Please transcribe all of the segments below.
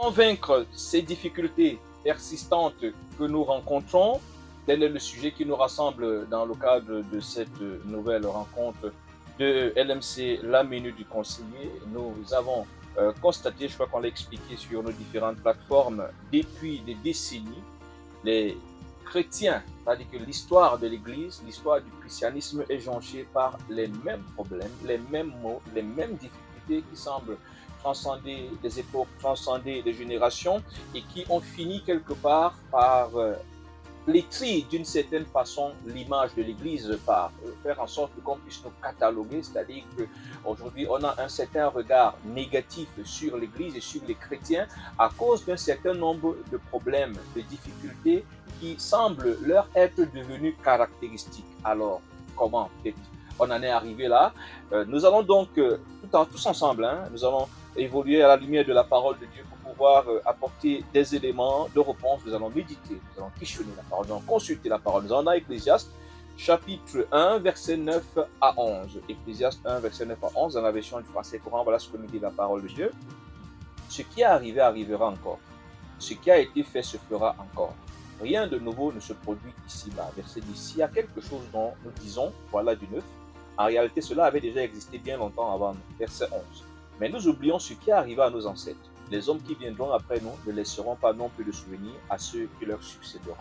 Vaincre ces difficultés persistantes que nous rencontrons, tel est le sujet qui nous rassemble dans le cadre de cette nouvelle rencontre de LMC, la minute du conseiller. Nous avons constaté, je crois qu'on l'a expliqué sur nos différentes plateformes, depuis des décennies, les chrétiens, c'est-à-dire que l'histoire de l'Église, l'histoire du christianisme est jonchée par les mêmes problèmes, les mêmes maux, les mêmes difficultés qui semblent transcender les époques, transcender les générations et qui ont fini quelque part par flétrir d'une certaine façon l'image de l'Église, par faire en sorte qu'on puisse nous cataloguer, c'est-à-dire qu'aujourd'hui on a un certain regard négatif sur l'Église et sur les chrétiens à cause d'un certain nombre de problèmes, de difficultés qui semblent leur être devenus caractéristiques. Alors, comment on en est arrivé là? Nous allons donc, tous ensemble, nous allons évoluer à la lumière de la parole de Dieu pour pouvoir apporter des éléments de réponse. Nous allons méditer, nous allons questionner la parole, nous allons consulter la parole. Nous allons dans Ecclésiaste, chapitre 1, verset 9 à 11. Ecclésiaste 1, verset 9 à 11, dans la version du français courant, voilà ce que nous dit la parole de Dieu. Ce qui est arrivé arrivera encore. Ce qui a été fait se fera encore. Rien de nouveau ne se produit ici-bas. Verset 10. S'il y a quelque chose dont nous disons, voilà du neuf, en réalité, cela avait déjà existé bien longtemps avant nous. Verset 11. Mais nous oublions ce qui arriva à nos ancêtres. Les hommes qui viendront après nous ne laisseront pas non plus de souvenirs à ceux qui leur succéderont.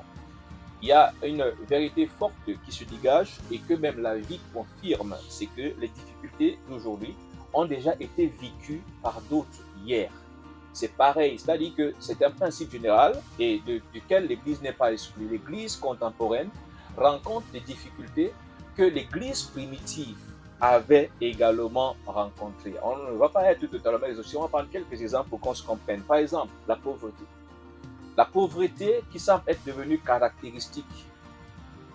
Il y a une vérité forte qui se dégage et que même la vie confirme, c'est que les difficultés d'aujourd'hui ont déjà été vécues par d'autres hier. C'est pareil, c'est-à-dire que c'est un principe général et duquel l'Église n'est pas exclue. L'Église contemporaine rencontre des difficultés que l'Église primitive avait également rencontrées. On ne va pas être totalement exhaustif, on va prendre quelques exemples pour qu'on se comprenne. Par exemple, la pauvreté. La pauvreté qui semble être devenue caractéristique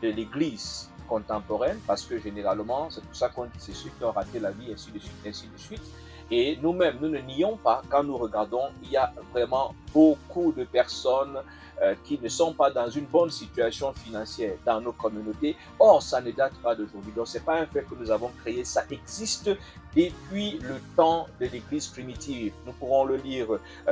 de l'Église contemporaine, parce que généralement, c'est pour ça qu'on dit c'est ceux qui ont raté la vie, ainsi de suite, ainsi de suite. Et nous-mêmes, nous ne nions pas, quand nous regardons, il y a vraiment beaucoup de personnes qui ne sont pas dans une bonne situation financière dans nos communautés. Or, ça ne date pas d'aujourd'hui. Donc, ce n'est pas un fait que nous avons créé, ça existe depuis le temps de l'Église primitive. Nous pourrons le lire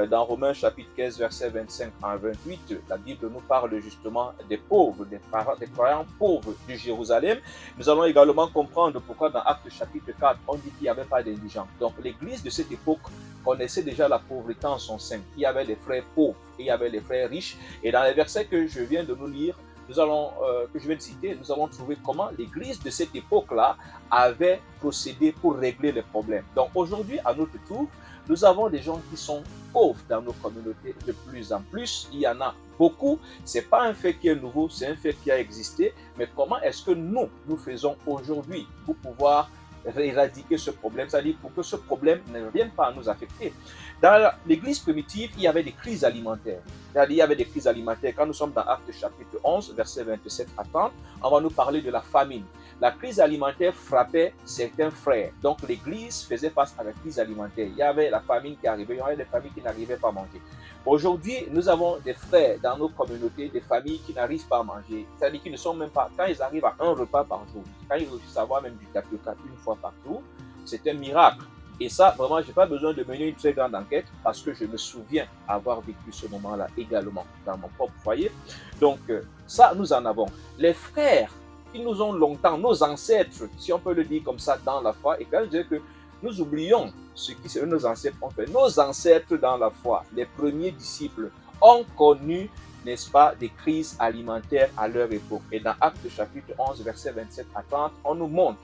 dans Romains chapitre 15, verset 25 à 28. La Bible nous parle justement des pauvres, des croyants pauvres de Jérusalem. Nous allons également comprendre pourquoi dans Actes chapitre 4, on dit qu'il n'y avait pas d'indigents. Donc, l'Église de cette époque connaissait déjà la pauvreté en son sein. Il y avait les frères pauvres et il y avait les frères riches. Et dans les versets que je viens de nous lire, que je viens de citer, nous allons trouver comment l'Église de cette époque-là avait procédé pour régler les problèmes. Donc aujourd'hui, à notre tour, nous avons des gens qui sont pauvres dans nos communautés de plus en plus. Il y en a beaucoup. Ce n'est pas un fait qui est nouveau, c'est un fait qui a existé. Mais comment est-ce que nous faisons aujourd'hui pour pouvoir éradiquer ce problème, c'est-à-dire pour que ce problème ne vienne pas à nous affecter. Dans l'Église primitive, il y avait des crises alimentaires. C'est-à-dire, il y avait des crises alimentaires. Quand nous sommes dans Actes chapitre 11, verset 27 à 30, on va nous parler de la famine. La crise alimentaire frappait certains frères. Donc, l'Église faisait face à la crise alimentaire. Il y avait la famine qui arrivait, il y avait des familles qui n'arrivaient pas à manger. Aujourd'hui, nous avons des frères dans nos communautés, des familles qui n'arrivent pas à manger. C'est-à-dire qu'ils ne sont même pas, quand ils arrivent à un repas par jour, quand ils réussissent à avoir même du tapioca une fois par jour, c'est un miracle. Et ça, vraiment, je n'ai pas besoin de mener une très grande enquête parce que je me souviens avoir vécu ce moment-là également dans mon propre foyer. Donc, ça, nous en avons. Les frères qui nous ont longtemps, nos ancêtres, si on peut le dire comme ça, dans la foi, et quand je dis que nous oublions ce que nos ancêtres ont fait. Nos ancêtres dans la foi, les premiers disciples, ont connu, n'est-ce pas, des crises alimentaires à leur époque. Et dans Actes chapitre 11, verset 27 à 30, on nous montre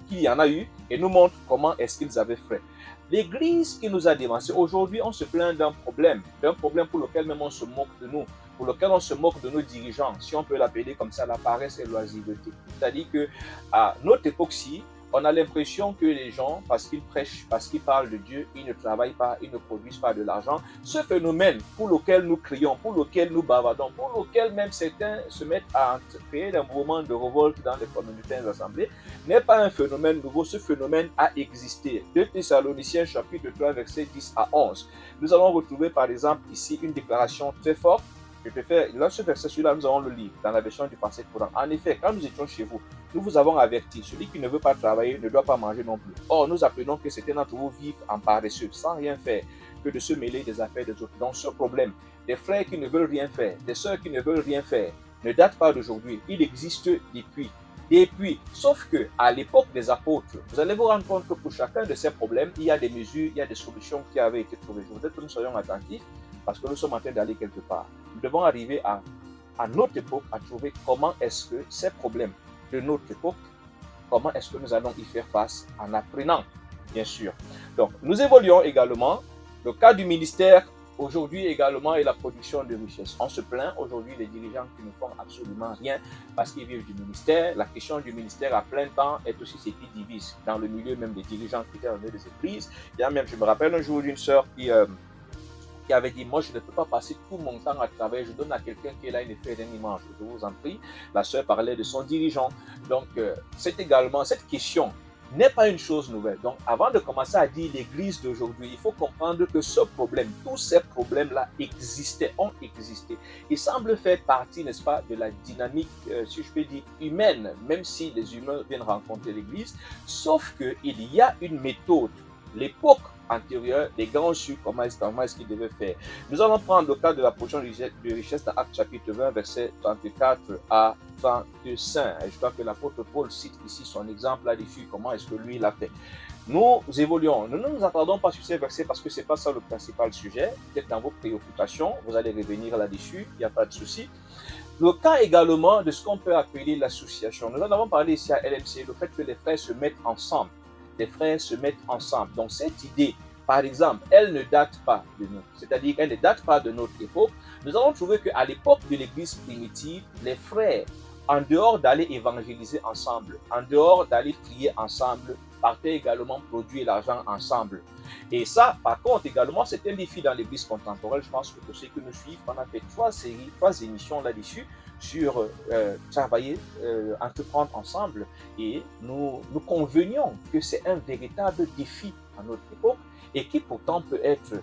qu'il y en a eu et nous montre comment est-ce qu'ils avaient fait. L'Église qui nous a dévancés, aujourd'hui on se plaint d'un problème pour lequel même on se moque de nous, pour lequel on se moque de nos dirigeants, si on peut l'appeler comme ça, la paresse et l'oisiveté. C'est-à-dire qu'à notre époque-ci, on a l'impression que les gens, parce qu'ils prêchent, parce qu'ils parlent de Dieu, ils ne travaillent pas, ils ne produisent pas de l'argent. Ce phénomène pour lequel nous crions, pour lequel nous bavardons, pour lequel même certains se mettent à créer un mouvement de révolte dans les communautés et assemblées, n'est pas un phénomène nouveau. Ce phénomène a existé. 2 Thessaloniciens chapitre 3 verset 10 à 11. Nous allons retrouver par exemple ici une déclaration très forte Je te fais, dans ce verset, celui-là, nous allons le lire dans la version du passé courant. En effet, quand nous étions chez vous, nous vous avons averti, celui qui ne veut pas travailler ne doit pas manger non plus. Or, nous apprenons que c'était notre vous vivre en paresseux, sans rien faire, que de se mêler des affaires des autres. Donc, ce problème, des frères qui ne veulent rien faire, des sœurs qui ne veulent rien faire, ne date pas d'aujourd'hui. Il existe depuis. Sauf que à l'époque des apôtres, vous allez vous rendre compte que pour chacun de ces problèmes, il y a des mesures, il y a des solutions qui avaient été trouvées. Je voudrais que nous soyons attentifs parce que nous sommes en train d'aller quelque part. Nous devons arriver à notre époque à trouver comment est-ce que ces problèmes de notre époque, comment est-ce que nous allons y faire face en apprenant, bien sûr. Donc, nous évoluons également. Le cas du ministère aujourd'hui également est la production de richesses. On se plaint aujourd'hui des dirigeants qui ne font absolument rien parce qu'ils vivent du ministère. La question du ministère à plein temps est aussi ce qui divise dans le milieu même des dirigeants qui étaient des églises. Il y a même, je me rappelle un jour d'une sœur qui avait dit, moi je ne peux pas passer tout mon temps à travailler, je donne à quelqu'un qui est là une effet d'un image. Je vous en prie. La sœur parlait de son dirigeant. Donc c'est également cette question n'est pas une chose nouvelle. Donc, avant de commencer à dire l'Église d'aujourd'hui, il faut comprendre que ce problème, tous ces problèmes-là ont existé. Ils semblent faire partie, n'est-ce pas, de la dynamique, si je peux dire, humaine, même si les humains viennent rencontrer l'Église, sauf qu'il y a une méthode. L'époque antérieure, les grands su comment est-ce qu'ils devaient faire. Nous allons prendre le cas de la portion de richesse dans Actes chapitre 20, verset 34 à 35. Et je crois que l'apôtre Paul cite ici son exemple là-dessus, comment est-ce que lui l'a fait. Nous évoluons. Nous ne nous attardons pas sur ces versets parce que ce n'est pas ça le principal sujet. Peut-être dans vos préoccupations, vous allez revenir là-dessus, il n'y a pas de souci. Le cas également de ce qu'on peut appeler l'association. Nous en avons parlé ici à LMC, le fait que les frères se mettent ensemble. Les frères se mettent ensemble. Donc cette idée, par exemple, elle ne date pas de nous. C'est-à-dire qu'elle ne date pas de notre époque. Nous avons trouvé qu'à l'époque de l'Église primitive, les frères, en dehors d'aller évangéliser ensemble, en dehors d'aller prier ensemble, partaient également produire l'argent ensemble. Et ça, par contre, également, c'est un défi dans l'Église contemporaine. Je pense que pour ceux qui nous suivent, on a fait 3 émissions là-dessus sur travailler, entreprendre ensemble. Et nous convenions que c'est un véritable défi à notre époque et qui pourtant peut être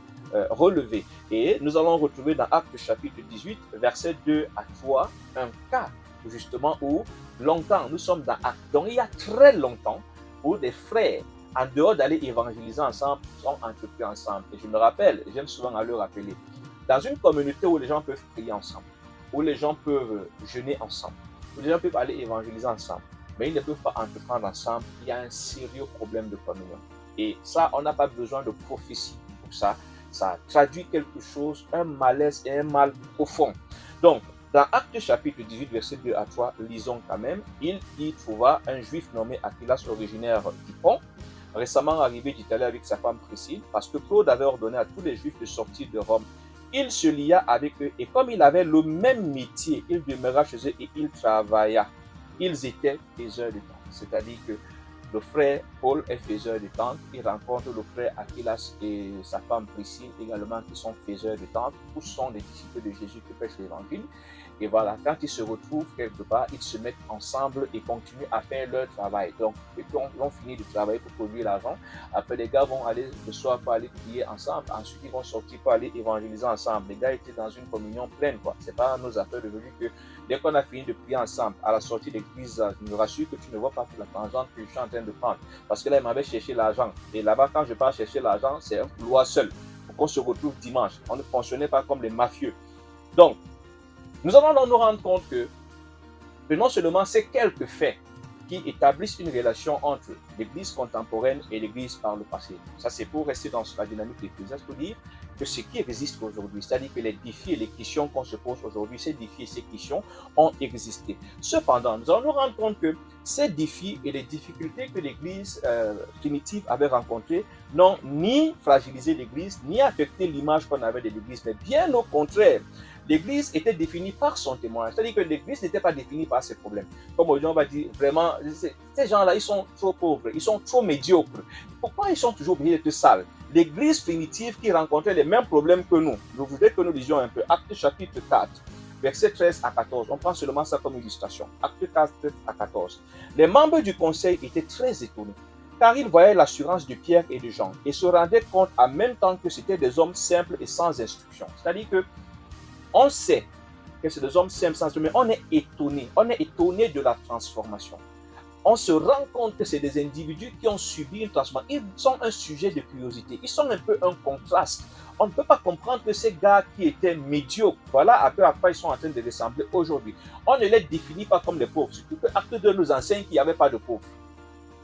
relevé. Et nous allons retrouver dans Actes chapitre 18, versets 2 à 3, un cas justement où longtemps, nous sommes dans Actes. Donc il y a très longtemps où des frères, en dehors d'aller évangéliser ensemble, sont entrepris ensemble. Et je me rappelle, j'aime souvent à le rappeler, dans une communauté où les gens peuvent prier ensemble, où les gens peuvent jeûner ensemble, où les gens peuvent aller évangéliser ensemble, mais ils ne peuvent pas entreprendre ensemble, il y a un sérieux problème de communion. Et ça, on n'a pas besoin de prophétie pour ça. Ça traduit quelque chose, un malaise et un mal profond. Donc, dans Actes chapitre 18, verset 2 à 3, lisons quand même, il y trouva un juif nommé Aquilas, originaire d'Hippon, récemment arrivé d'Italie avec sa femme Priscille, parce que Claude avait ordonné à tous les juifs de sortir de Rome. Il se lia avec eux et comme il avait le même métier, il demeura chez eux et il travailla. Ils étaient faiseurs de tentes, c'est-à-dire que le frère Paul est faiseur de tentes, il rencontre le frère Aquilas et sa femme Priscille également qui sont faiseurs de tentes, tous sont des disciples de Jésus qui prêchent l'évangile. Et voilà, quand ils se retrouvent quelque part, ils se mettent ensemble et continuent à faire leur travail. Donc, ils ont fini de travailler pour produire l'argent. Après, les gars vont aller le soir pour aller prier ensemble. Ensuite, ils vont sortir pour aller évangéliser ensemble. Les gars étaient dans une communion pleine, quoi. C'est pas nos affaires d'aujourd'hui que dès qu'on a fini de prier ensemble, à la sortie de l'église, je me rassure que tu ne vois pas toute la tangente que je suis en train de prendre. Parce que là, ils m'avaient cherché l'argent. Et là-bas, quand je pars chercher l'argent, c'est un couloir seul. Pour qu'on se retrouve dimanche. On ne fonctionnait pas comme les mafieux. Donc, nous allons nous rendre compte que non seulement ces quelques faits qui établissent une relation entre l'Église contemporaine et l'Église par le passé. Ça, c'est pour rester dans la dynamique ecclésiastique, pour dire que ce qui existe aujourd'hui, c'est-à-dire que les défis et les questions qu'on se pose aujourd'hui, ces défis et ces questions ont existé. Cependant, nous allons nous rendre compte que ces défis et les difficultés que l'Église primitive avait rencontrées n'ont ni fragilisé l'Église, ni affecté l'image qu'on avait de l'Église, mais bien au contraire. L'Église était définie par son témoignage. C'est-à-dire que l'Église n'était pas définie par ses problèmes. Comme aujourd'hui, on va dire, vraiment, ces gens-là, ils sont trop pauvres, ils sont trop médiocres. Pourquoi ils sont toujours obligés d'être sales? L'Église primitive qui rencontrait les mêmes problèmes que nous. Je voudrais que nous lisions un peu. Actes chapitre 4, versets 13 à 14. On prend seulement ça comme illustration. Actes 4, 13 à 14. Les membres du conseil étaient très étonnés, car ils voyaient l'assurance de Pierre et de Jean et se rendaient compte en même temps que c'était des hommes simples et sans instruction. C'est-à-dire que on sait que c'est des hommes simples, sans mais on est étonné de la transformation. On se rend compte que c'est des individus qui ont subi une transformation. Ils sont un sujet de curiosité. Ils sont un peu un contraste. On ne peut pas comprendre que ces gars qui étaient médiocres, voilà à peu à quoi ils sont en train de ressembler aujourd'hui. On ne les définit pas comme des pauvres. Surtout que Acte 2 nous enseigne qu'il n'y avait pas de pauvres.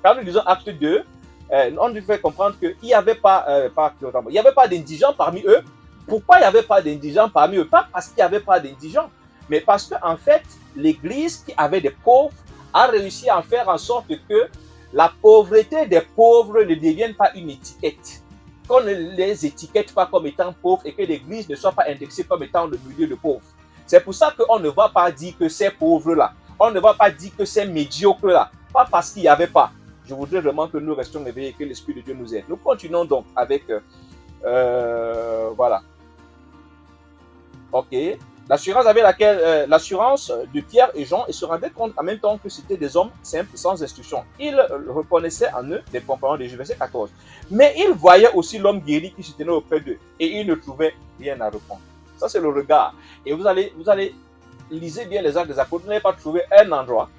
Quand nous disons Acte 2, on nous fait comprendre qu'il n'y avait pas, d'indigents parmi eux. Pourquoi il n'y avait pas d'indigents parmi eux? Pas parce qu'il n'y avait pas d'indigents, mais parce qu'en fait, l'Église qui avait des pauvres a réussi à faire en sorte que la pauvreté des pauvres ne devienne pas une étiquette. Qu'on ne les étiquette pas comme étant pauvres et que l'Église ne soit pas indexée comme étant le milieu de pauvres. C'est pour ça qu'on ne va pas dire que c'est pauvre-là. On ne va pas dire que c'est médiocre-là. Pas parce qu'il n'y avait pas. Je voudrais vraiment que nous restions éveillés et que l'Esprit de Dieu nous aide. Nous continuons donc avec... voilà. Ok. L'assurance avec laquelle l'assurance de Pierre et Jean, ils se rendaient compte en même temps que c'était des hommes simples, sans instruction. Ils reconnaissaient en eux des compagnons de Jésus, verset 14. Mais ils voyaient aussi l'homme guéri qui se tenait auprès d'eux et ils ne trouvaient rien à répondre. Ça, c'est le regard. Et vous allez lisez bien les Actes des Apôtres, vous n'allez pas trouver un endroit.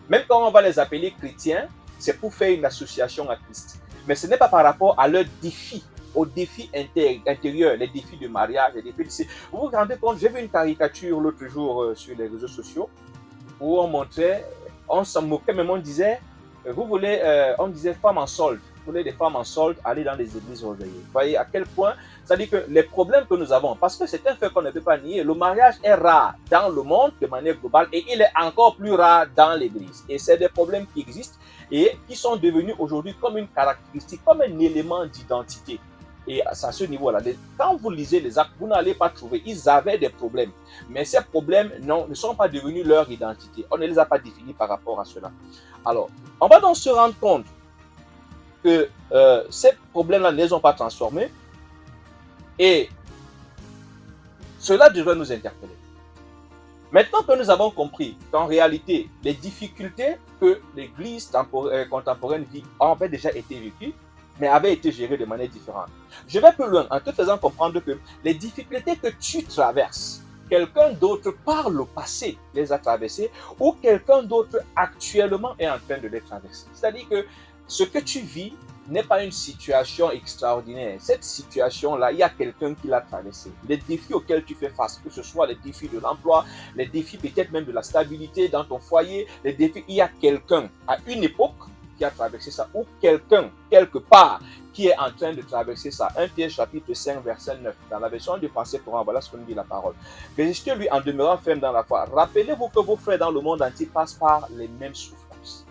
Même quand on va les appeler chrétiens, c'est pour faire une association à Christ. Mais ce n'est pas par rapport à leurs défis, aux défis intérieurs, les défis de mariage, les défis de... Vous vous rendez compte, j'ai vu une caricature l'autre jour sur les réseaux sociaux où on montrait, on s'en moquait, même on disait, on disait femmes en solde. Vous voulez des femmes en solde, aller dans les églises réveillées. Vous voyez à quel point, c'est-à-dire que les problèmes que nous avons, parce que c'est un fait qu'on ne peut pas nier, le mariage est rare dans le monde de manière globale et il est encore plus rare dans l'église. Et c'est des problèmes qui existent et qui sont devenus aujourd'hui comme une caractéristique, comme un élément d'identité. Et à ce niveau-là, quand vous lisez les actes, vous n'allez pas trouver. Ils avaient des problèmes. Mais ces problèmes ne sont pas devenus leur identité. On ne les a pas définis par rapport à cela. Alors, on va donc se rendre compte que ces problèmes-là ne les ont pas transformés. Et cela devrait nous interpeller. Maintenant que nous avons compris qu'en réalité, les difficultés que l'Église contemporaine vit avaient déjà été vécues, mais avaient été gérées de manière différente. Je vais plus loin en te faisant comprendre que les difficultés que tu traverses, quelqu'un d'autre par le passé les a traversées ou quelqu'un d'autre actuellement est en train de les traverser. C'est-à-dire que ce que tu vis n'est pas une situation extraordinaire. Cette situation-là, il y a quelqu'un qui l'a traversée. Les défis auxquels tu fais face, que ce soit les défis de l'emploi, les défis peut-être même de la stabilité dans ton foyer, les défis, il y a quelqu'un à une époque qui a traversé ça, ou quelqu'un, quelque part, qui est en train de traverser ça. 1 Pierre chapitre 5, verset 9. Dans la version du français courant, voilà ce que nous dit la parole. Résistez-lui en demeurant ferme dans la foi. Rappelez-vous que vos frères dans le monde entier passent par les mêmes souffrances.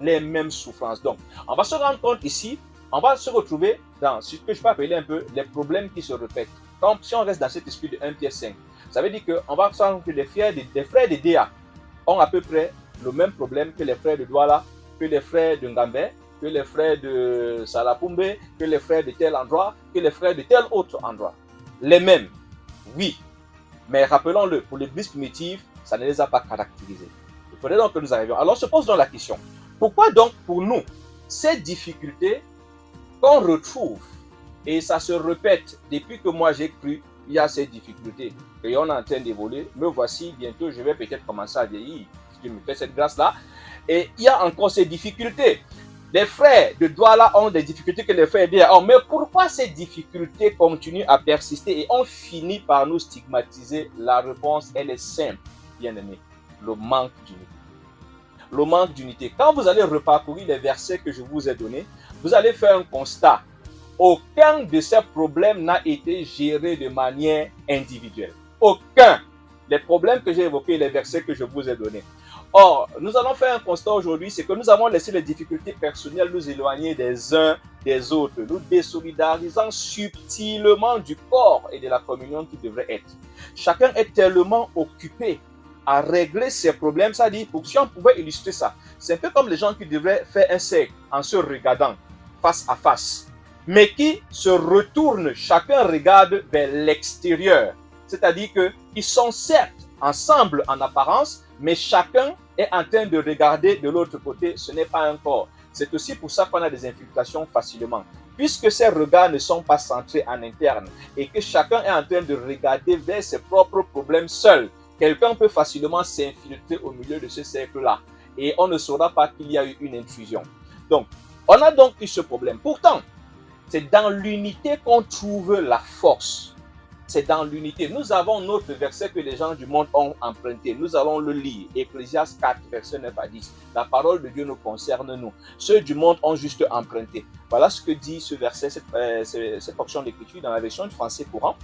Les mêmes souffrances. Donc, on va se rendre compte ici, on va se retrouver dans ce que je peux appeler un peu les problèmes qui se répètent. Comme si on reste dans cet esprit de 1 Pierre 5. Ça veut dire qu'on va se rendre compte que les frères de Déa ont à peu près le même problème que les frères de Douala, que les frères de Ngambé, que les frères de Salapumbe, que les frères de tel endroit, que les frères de tel autre endroit. Les mêmes, oui. Mais rappelons-le, pour l'Église primitive, ça ne les a pas caractérisés. Il faudrait donc que nous arrivions. Alors se pose donc la question, pourquoi donc pour nous, ces difficultés qu'on retrouve, et ça se répète depuis que moi j'ai cru, il y a ces difficultés, et on est en train d'évoluer, me voici, bientôt je vais peut-être commencer à vieillir, si Dieu me fait cette grâce-là, et il y a encore ces difficultés. Les frères de Douala ont des difficultés que les frères de Déa ont. Mais pourquoi ces difficultés continuent à persister et on finit par nous stigmatiser? La réponse, elle est simple, bien-aimés. Le manque d'unité. Le manque d'unité. Quand vous allez reparcourir les versets que je vous ai donnés, vous allez faire un constat. Aucun de ces problèmes n'a été géré de manière individuelle. Aucun. Les problèmes que j'ai évoqués, les versets que je vous ai donnés. Or, nous allons faire un constat aujourd'hui, c'est que nous avons laissé les difficultés personnelles nous éloigner des uns des autres, nous désolidarisant subtilement du corps et de la communion qui devrait être. Chacun est tellement occupé à régler ses problèmes, ça dit, si on pouvait illustrer ça, c'est un peu comme les gens qui devraient faire un cercle en se regardant face à face, mais qui se retournent, chacun regarde vers l'extérieur, c'est-à-dire qu'ils sont certes ensemble en apparence, mais chacun est en train de regarder de l'autre côté, ce n'est pas un corps. C'est aussi pour ça qu'on a des infiltrations facilement. Puisque ces regards ne sont pas centrés en interne et que chacun est en train de regarder vers ses propres problèmes seul, quelqu'un peut facilement s'infiltrer au milieu de ce cercle-là et on ne saura pas qu'il y a eu une intrusion. Donc, on a donc eu ce problème. Pourtant, c'est dans l'unité qu'on trouve la force. C'est dans l'unité. Nous avons notre verset que les gens du monde ont emprunté. Nous allons le lire. Ecclésiaste 4, verset 9 à 10. La parole de Dieu nous concerne, nous. Ceux du monde ont juste emprunté. Voilà ce que dit ce verset, cette portion d'écriture dans la version du français courant.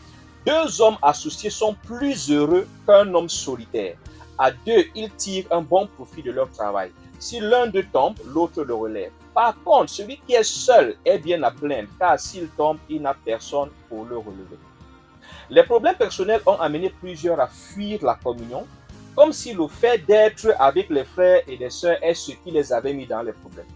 Deux hommes associés sont plus heureux qu'un homme solitaire. À deux, ils tirent un bon profit de leur travail. Si l'un d'eux tombe, l'autre le relève. Par contre, celui qui est seul est bien à plaindre, car s'il tombe, il n'a personne pour le relever. Les problèmes personnels ont amené plusieurs à fuir la communion, comme si le fait d'être avec les frères et les sœurs est ce qui les avait mis dans les problèmes.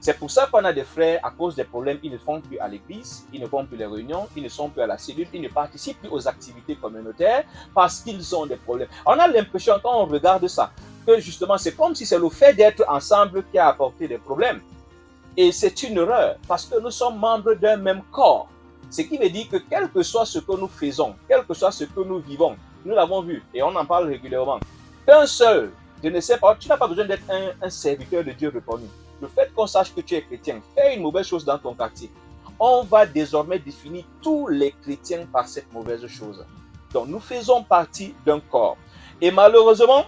C'est pour ça qu'on a des frères, à cause des problèmes, ils ne font plus à l'église, ils ne font plus les réunions, ils ne sont plus à la cellule, ils ne participent plus aux activités communautaires parce qu'ils ont des problèmes. On a l'impression, quand on regarde ça, que justement, c'est comme si c'est le fait d'être ensemble qui a apporté des problèmes. Et c'est une erreur, parce que nous sommes membres d'un même corps. Ce qui veut dire que quel que soit ce que nous faisons, quel que soit ce que nous vivons, nous l'avons vu et on en parle régulièrement. Qu'un seul, je ne sais pas, tu n'as pas besoin d'être un serviteur de Dieu reconnu. Le fait qu'on sache que tu es chrétien, fais une mauvaise chose dans ton quartier. On va désormais définir tous les chrétiens par cette mauvaise chose. Donc nous faisons partie d'un corps. Et malheureusement,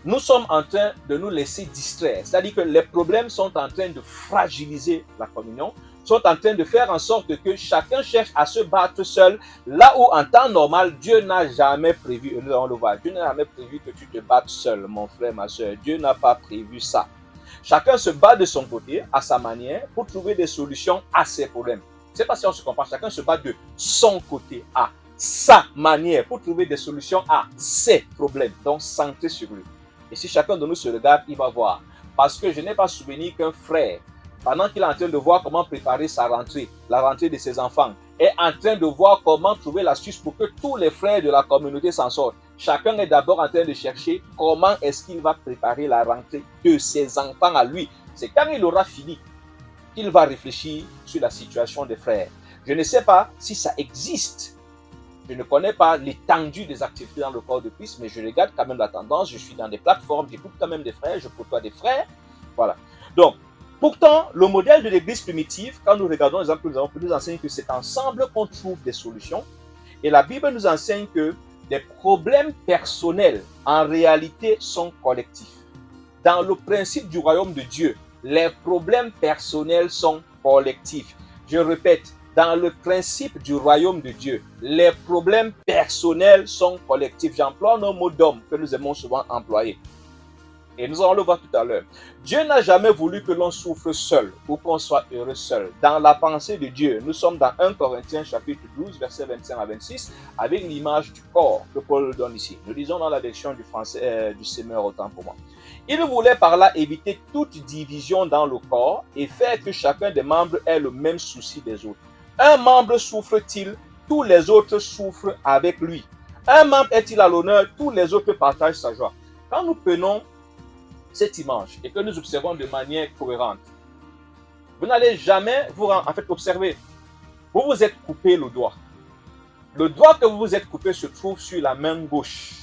nous sommes en train de nous laisser distraire. C'est-à-dire que les problèmes sont en train de fragiliser la communion, sont en train de faire en sorte que chacun cherche à se battre seul, là où en temps normal, Dieu n'a jamais prévu, nous allons le voir, Dieu n'a jamais prévu que tu te battes seul, mon frère, ma soeur. Dieu n'a pas prévu ça. Chacun se bat de son côté, à sa manière, pour trouver des solutions à ses problèmes. Je ne sais pas si on se comprend, chacun se bat de son côté, à sa manière, pour trouver des solutions à ses problèmes, donc centré sur lui. Et si chacun de nous se regarde, il va voir. Parce que je n'ai pas souvenir qu'un frère, pendant qu'il est en train de voir comment préparer sa rentrée, la rentrée de ses enfants, est en train de voir comment trouver l'astuce pour que tous les frères de la communauté s'en sortent. Chacun est d'abord en train de chercher comment est-ce qu'il va préparer la rentrée de ses enfants à lui. C'est quand il aura fini qu'il va réfléchir sur la situation des frères. Je ne sais pas si ça existe. Je ne connais pas l'étendue des activités dans le corps de Christ, mais je regarde quand même la tendance. Je suis dans des plateformes, j'écoute quand même des frères, je côtoie des frères. Voilà. Donc, pourtant, le modèle de l'église primitive, quand nous regardons les exemples que nous avons, nous enseigne que c'est ensemble qu'on trouve des solutions. Et la Bible nous enseigne que les problèmes personnels, en réalité, sont collectifs. Dans le principe du royaume de Dieu, les problèmes personnels sont collectifs. Je répète, dans le principe du royaume de Dieu, les problèmes personnels sont collectifs. J'emploie nos mots d'homme que nous aimons souvent employer. Et nous allons le voir tout à l'heure. Dieu n'a jamais voulu que l'on souffre seul ou qu'on soit heureux seul. Dans la pensée de Dieu, nous sommes dans 1 Corinthiens chapitre 12, versets 25 à 26, avec l'image du corps que Paul donne ici. Nous lisons dans la version du français du Semeur autant pour moi. Il voulait par là éviter toute division dans le corps et faire que chacun des membres ait le même souci des autres. Un membre souffre-t-il, tous les autres souffrent avec lui. Un membre est-il à l'honneur, tous les autres partagent sa joie. Quand nous prenons cette image et que nous observons de manière cohérente, vous n'allez jamais vous observer. Vous vous êtes coupé le doigt. Le doigt que vous vous êtes coupé se trouve sur la main gauche.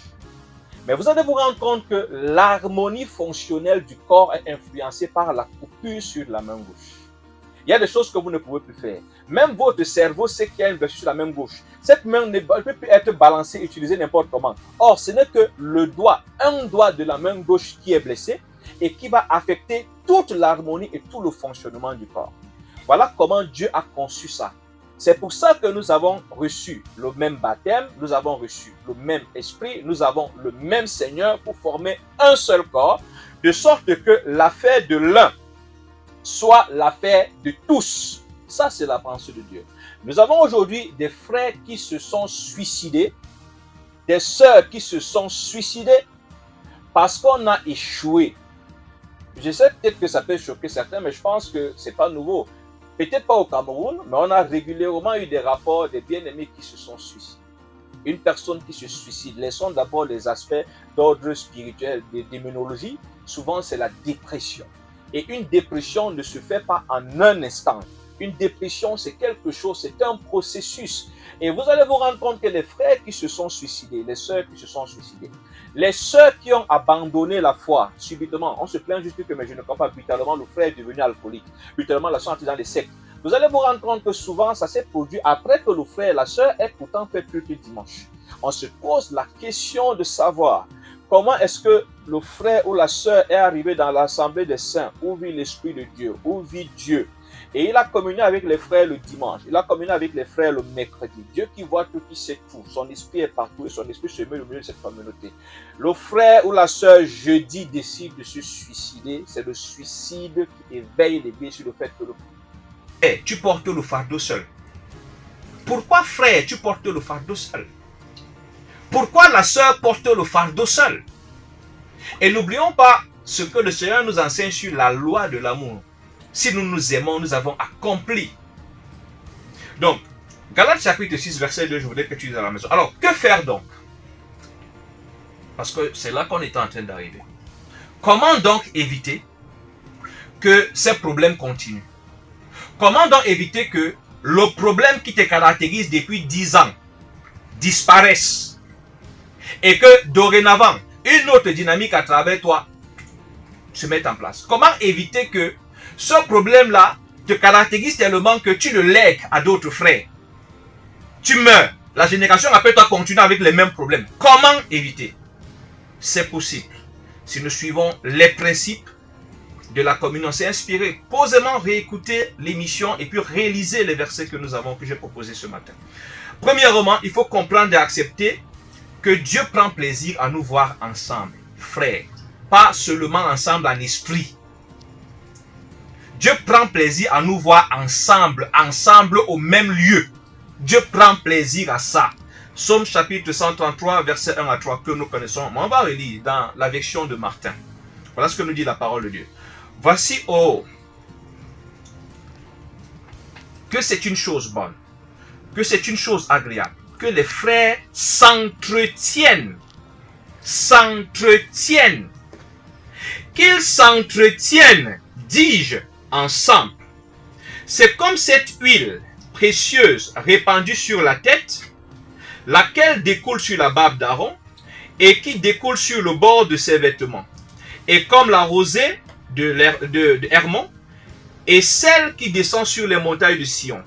Mais vous allez vous rendre compte que l'harmonie fonctionnelle du corps est influencée par la coupure sur la main gauche. Il y a des choses que vous ne pouvez plus faire. Même votre cerveau sait qu'il y a une blessure sur la main gauche. Cette main ne peut plus être balancée, utilisée n'importe comment. Or, ce n'est que le doigt, un doigt de la main gauche qui est blessé et qui va affecter toute l'harmonie et tout le fonctionnement du corps. Voilà comment Dieu a conçu ça. C'est pour ça que nous avons reçu le même baptême, nous avons reçu le même esprit, nous avons le même Seigneur pour former un seul corps, de sorte que l'affaire de l'un soit l'affaire de tous. Ça, c'est la pensée de Dieu. Nous avons aujourd'hui des frères qui se sont suicidés, des sœurs qui se sont suicidées parce qu'on a échoué. Je sais peut-être que ça peut choquer certains, mais je pense que ce n'est pas nouveau. Peut-être pas au Cameroun, mais on a régulièrement eu des rapports des bien-aimés qui se sont suicidés. Une personne qui se suicide, laissons d'abord les aspects d'ordre spirituel, de démonologie. Souvent, c'est la dépression. Et une dépression ne se fait pas en un instant. Une dépression, c'est quelque chose, c'est un processus. Et vous allez vous rendre compte que les frères qui se sont suicidés, les sœurs qui se sont suicidées, les sœurs qui ont abandonné la foi subitement, on se plaint juste que mais je ne crois pas, brutalement le frère est devenu alcoolique, brutalement la sœur est dans les sectes. Vous allez vous rendre compte que souvent ça s'est produit après que le frère et la sœur aient pourtant fait plus que dimanche. On se pose la question de savoir comment est-ce que le frère ou la sœur est arrivé dans l'assemblée des saints, où vit l'Esprit de Dieu, où vit Dieu. Et il a communié avec les frères le dimanche, il a communié avec les frères le mercredi. Dieu qui voit tout, qui sait tout, son esprit est partout et son esprit se met au milieu de cette communauté. Le frère ou la sœur jeudi décide de se suicider, c'est le suicide qui éveille les biais sur le fait que tu portes le fardeau seul. Pourquoi frère, tu portes le fardeau seul? Pourquoi la sœur porte le fardeau seul? Et n'oublions pas ce que le Seigneur nous enseigne sur la loi de l'amour. Si nous nous aimons, nous avons accompli. Donc, Galates chapitre 6, verset 2, je voudrais que tu dises à la maison. Alors, que faire donc? Parce que c'est là qu'on est en train d'arriver. Comment donc éviter que ces problèmes continuent? Comment donc éviter que le problème qui te caractérise depuis 10 ans disparaisse et que dorénavant, une autre dynamique à travers toi se mette en place? Comment éviter que ce problème-là te caractérise tellement que tu le lègues à d'autres frères? Tu meurs. La génération après toi continue avec les mêmes problèmes. Comment éviter? C'est possible. Si nous suivons les principes de la communion, c'est inspiré. Posément réécouter l'émission et puis réaliser les versets que j'ai proposés ce matin. Premièrement, il faut comprendre et accepter que Dieu prend plaisir à nous voir ensemble, frères. Pas seulement ensemble en esprit. Dieu prend plaisir à nous voir ensemble au même lieu. Dieu prend plaisir à ça. Psaume chapitre 133, verset 1 à 3 que nous connaissons. Mais on va relire dans la version de Martin. Voilà ce que nous dit la parole de Dieu. Voici, que c'est une chose bonne, que c'est une chose agréable, que les frères s'entretiennent, qu'ils s'entretiennent, dis-je, ensemble. C'est comme cette huile précieuse répandue sur la tête, laquelle découle sur la barbe d'Aaron et qui découle sur le bord de ses vêtements, et comme la rosée de Hermon, et celle qui descend sur les montagnes de Sion,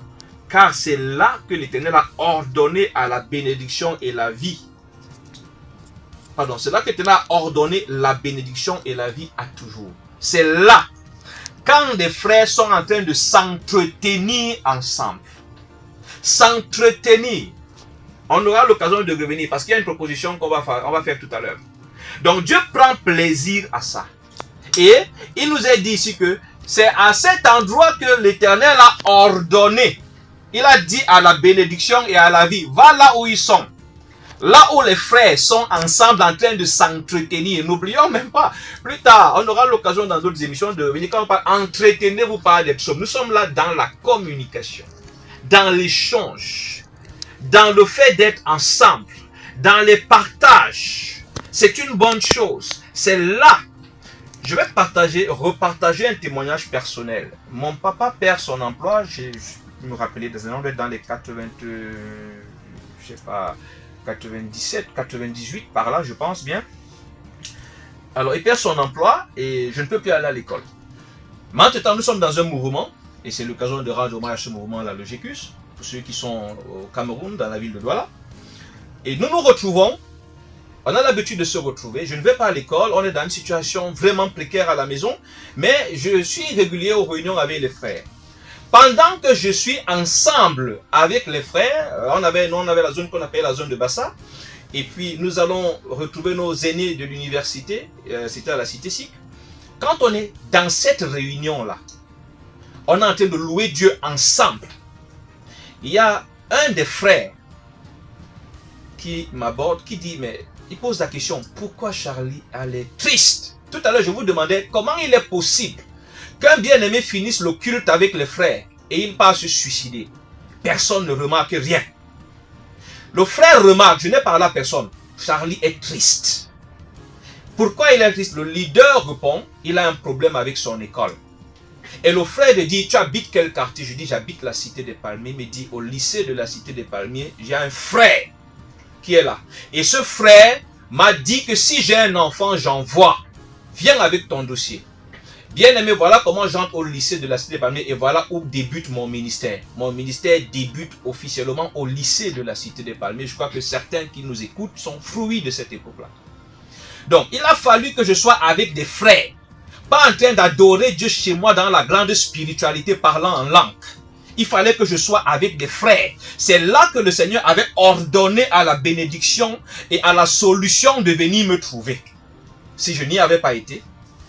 car c'est là que l'Éternel a ordonné à la bénédiction et la vie. Pardon, c'est là que l'Éternel a ordonné la bénédiction et la vie à toujours. C'est là, quand des frères sont en train de s'entretenir ensemble. S'entretenir. On aura l'occasion de revenir parce qu'il y a une proposition qu'on va faire tout à l'heure. Donc Dieu prend plaisir à ça. Et il nous est dit ici que c'est à cet endroit que l'Éternel a ordonné. Il a dit à la bénédiction et à la vie, va là où ils sont. Là où les frères sont ensemble en train de s'entretenir. N'oublions même pas. Plus tard, on aura l'occasion dans d'autres émissions de venir quand on parle entretenez-vous par des psaumes. Nous sommes là dans la communication, dans l'échange, dans le fait d'être ensemble, dans les partages. C'est une bonne chose. C'est là. Je vais repartager un témoignage personnel. Mon papa perd son emploi, je me rappelais dans les 97, 98, par là, je pense bien. Alors, il perd son emploi et je ne peux plus aller à l'école. Mais entre-temps, nous sommes dans un mouvement, et c'est l'occasion de rendre hommage à ce mouvement, la Logicus, pour ceux qui sont au Cameroun, dans la ville de Douala. Et nous nous retrouvons. On a l'habitude de se retrouver. Je ne vais pas à l'école. On est dans une situation vraiment précaire à la maison. Mais je suis régulier aux réunions avec les frères. Pendant que je suis ensemble avec les frères, on avait la zone qu'on appelle la zone de Bassa. Et puis nous allons retrouver nos aînés de l'université. C'était à la Cité SIC. Quand on est dans cette réunion-là, on est en train de louer Dieu ensemble. Il y a un des frères qui m'aborde, qui dit, mais il pose la question, pourquoi Charlie est triste? Tout à l'heure, je vous demandais comment il est possible qu'un bien-aimé finisse le culte avec les frères et il part se suicider. Personne ne remarque rien. Le frère remarque, je n'ai parlé à personne, Charlie est triste. Pourquoi il est triste? Le leader répond, il a un problème avec son école. Et le frère lui dit, tu habites quel quartier? Je dis, j'habite la cité des Palmiers. Il me dit, au lycée de la cité des Palmiers, j'ai un frère qui est là. Et ce frère m'a dit que si j'ai un enfant, j'envoie. Viens avec ton dossier. Bien aimé, voilà comment j'entre au lycée de la cité des Palmiers et voilà où débute mon ministère. Mon ministère débute officiellement au lycée de la cité des Palmiers. Je crois que certains qui nous écoutent sont fruits de cette époque-là. Donc, il a fallu que je sois avec des frères. Pas en train d'adorer Dieu chez moi dans la grande spiritualité parlant en langue. Il fallait que je sois avec des frères. C'est là que le Seigneur avait ordonné à la bénédiction et à la solution de venir me trouver. Si je n'y avais pas été,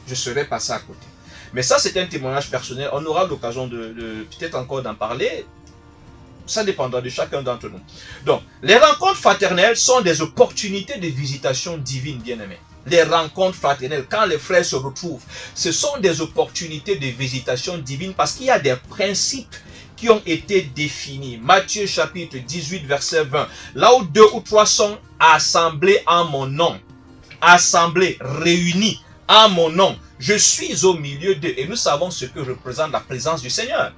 je serais passé à côté. Mais ça, c'est un témoignage personnel. On aura l'occasion de peut-être encore d'en parler. Ça dépendra de chacun d'entre nous. Donc, les rencontres fraternelles sont des opportunités de visitation divine, bien-aimés. Les rencontres fraternelles, quand les frères se retrouvent, ce sont des opportunités de visitation divine parce qu'il y a des principes qui ont été définis. Matthieu chapitre 18, verset 20. Là où 2 ou 3 sont assemblés en mon nom, assemblés, réunis en mon nom, je suis au milieu d'eux. Et nous savons ce que représente la présence du Seigneur.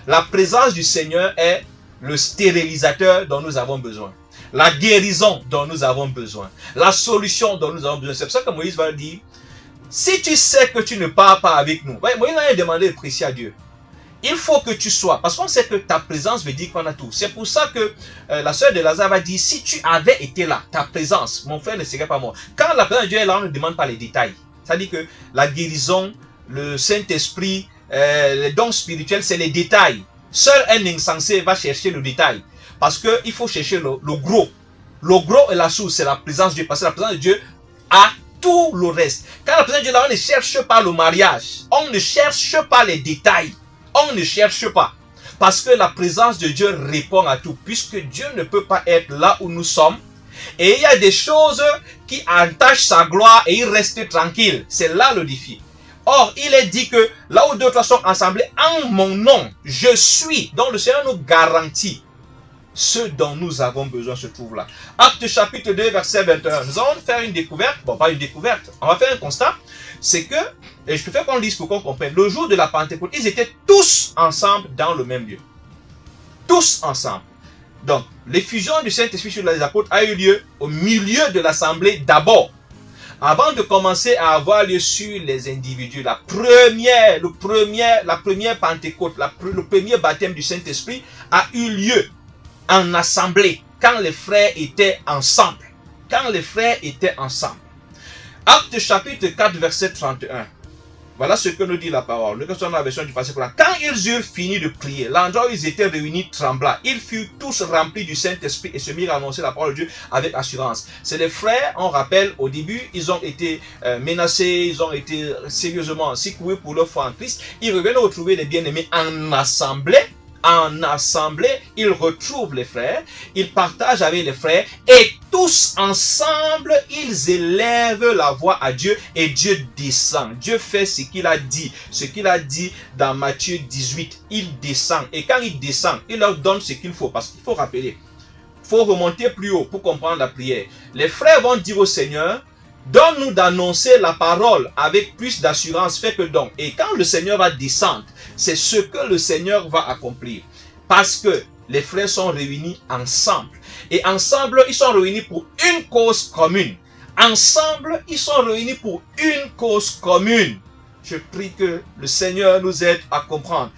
La présence du Seigneur est le stérilisateur dont nous avons besoin. La guérison dont nous avons besoin. La solution dont nous avons besoin. C'est pour ça que Moïse va dire, si tu sais que tu ne pars pas avec nous. Moïse a demandé de prier à Dieu. Il faut que tu sois, parce qu'on sait que ta présence veut dire qu'on a tout. C'est pour ça que la sœur de Lazare va dire, si tu avais été là, ta présence, mon frère ne serait pas mort. Quand la présence de Dieu est là, on ne demande pas les détails. C'est-à-dire que la guérison, le Saint-Esprit, les dons spirituels, c'est les détails. Seul un insensé va chercher le détail. Parce qu'il faut chercher le gros. Le gros est la source, c'est la présence de Dieu. Parce que la présence de Dieu a tout le reste. Quand la présence de Dieu est là, on ne cherche pas le mariage. On ne cherche pas les détails. On ne cherche pas. Parce que la présence de Dieu répond à tout. Puisque Dieu ne peut pas être là où nous sommes. Et il y a des choses qui entachent sa gloire et il reste tranquille. C'est là le défi. Or, il est dit que là où 2 ou 3 sont assemblés en mon nom, je suis. Donc le Seigneur nous garantit. Ce dont nous avons besoin se trouve là. Acte chapitre 2, verset 21. Nous allons faire une découverte. Bon, pas une découverte. On va faire un constat. C'est que, et je préfère qu'on lise pour qu'on comprenne, le jour de la Pentecôte, ils étaient tous ensemble dans le même lieu. Tous ensemble. Donc, l'effusion du Saint-Esprit sur les apôtres a eu lieu au milieu de l'assemblée d'abord. Avant de commencer à avoir lieu sur les individus, la première Pentecôte, le premier baptême du Saint-Esprit a eu lieu en assemblée, quand les frères étaient ensemble. Quand les frères étaient ensemble. Acte chapitre 4, verset 31. Voilà ce que nous dit la parole. Nous sommes dans la version du passé courant. Quand ils eurent fini de prier, l'endroit où ils étaient réunis trembla. Ils furent tous remplis du Saint-Esprit et se mirent à annoncer la parole de Dieu avec assurance. C'est les frères, on rappelle, au début, ils ont été menacés, ils ont été sérieusement secoués pour leur foi en Christ. Ils reviennent retrouver les bien-aimés en assemblée. En assemblée, ils retrouvent les frères, ils partagent avec les frères et tous ensemble, ils élèvent la voix à Dieu et Dieu descend. Dieu fait ce qu'il a dit dans Matthieu 18. Il descend et quand il descend, il leur donne ce qu'il faut parce qu'il faut rappeler. Il faut remonter plus haut pour comprendre la prière. Les frères vont dire au Seigneur, donne-nous d'annoncer la parole avec plus d'assurance, fais que donc. Et quand le Seigneur va descendre, c'est ce que le Seigneur va accomplir. Parce que les frères sont réunis ensemble. Et ensemble, ils sont réunis pour une cause commune. Ensemble, ils sont réunis pour une cause commune. Je prie que le Seigneur nous aide à comprendre.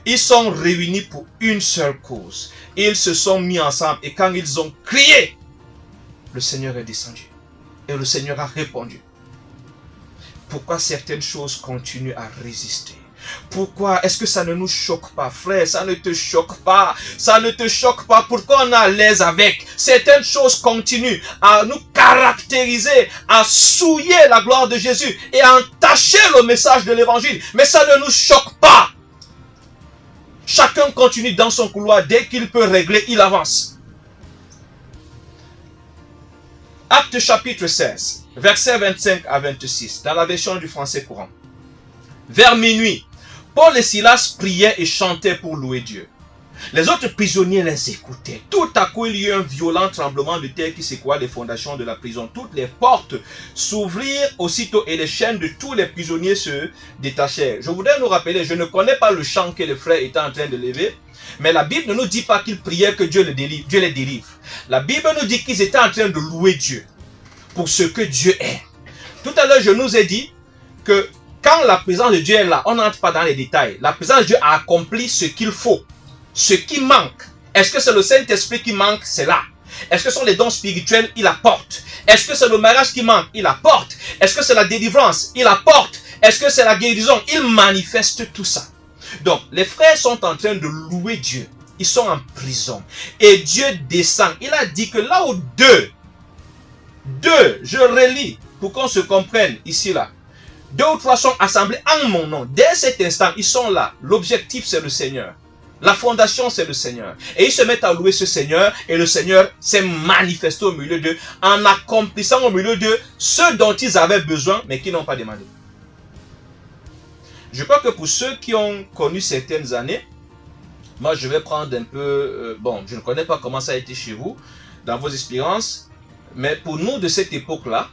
Ils sont réunis pour une seule cause. Ils se sont mis ensemble. Et quand ils ont crié, le Seigneur est descendu. Et le Seigneur a répondu. Pourquoi certaines choses continuent à résister? Pourquoi est-ce que ça ne nous choque pas, frère? Ça ne te choque pas. Ça ne te choque pas. Pourquoi on est à l'aise avec? Certaines choses continuent à nous caractériser, à souiller la gloire de Jésus et à entacher le message de l'évangile. Mais ça ne nous choque pas. Chacun continue dans son couloir. Dès qu'il peut régler, il avance. Acte chapitre 16, versets 25 à 26, dans la version du français courant. Vers minuit, Paul et Silas priaient et chantaient pour louer Dieu. Les autres prisonniers les écoutaient. Tout à coup, il y eut un violent tremblement de terre qui secoua les fondations de la prison. Toutes les portes s'ouvrirent aussitôt et les chaînes de tous les prisonniers se détachèrent. Je voudrais nous rappeler, je ne connais pas le chant que les frères étaient en train de lever, mais la Bible ne nous dit pas qu'ils priaient que Dieu les délivre. La Bible nous dit qu'ils étaient en train de louer Dieu pour ce que Dieu est. Tout à l'heure, je nous ai dit que quand la présence de Dieu est là, on n'entre pas dans les détails. La présence de Dieu a accompli ce qu'il faut. Ce qui manque, est-ce que c'est le Saint-Esprit qui manque? C'est là. Est-ce que ce sont les dons spirituels? Il apporte. Est-ce que c'est le mariage qui manque? Il apporte. Est-ce que c'est la délivrance? Il apporte. Est-ce que c'est la guérison? Il manifeste tout ça. Donc, les frères sont en train de louer Dieu. Ils sont en prison. Et Dieu descend. Il a dit que là où deux, je relis pour qu'on se comprenne ici, là. 2 ou 3 sont assemblés en mon nom. Dès cet instant, ils sont là. L'objectif, c'est le Seigneur. La fondation, c'est le Seigneur. Et ils se mettent à louer ce Seigneur. Et le Seigneur s'est manifesté au milieu d'eux en accomplissant au milieu d'eux ce dont ils avaient besoin, mais qui n'ont pas demandé. Je crois que pour ceux qui ont connu certaines années, moi je vais prendre un peu... bon, je ne connais pas comment ça a été chez vous, dans vos expériences, mais pour nous de cette époque-là,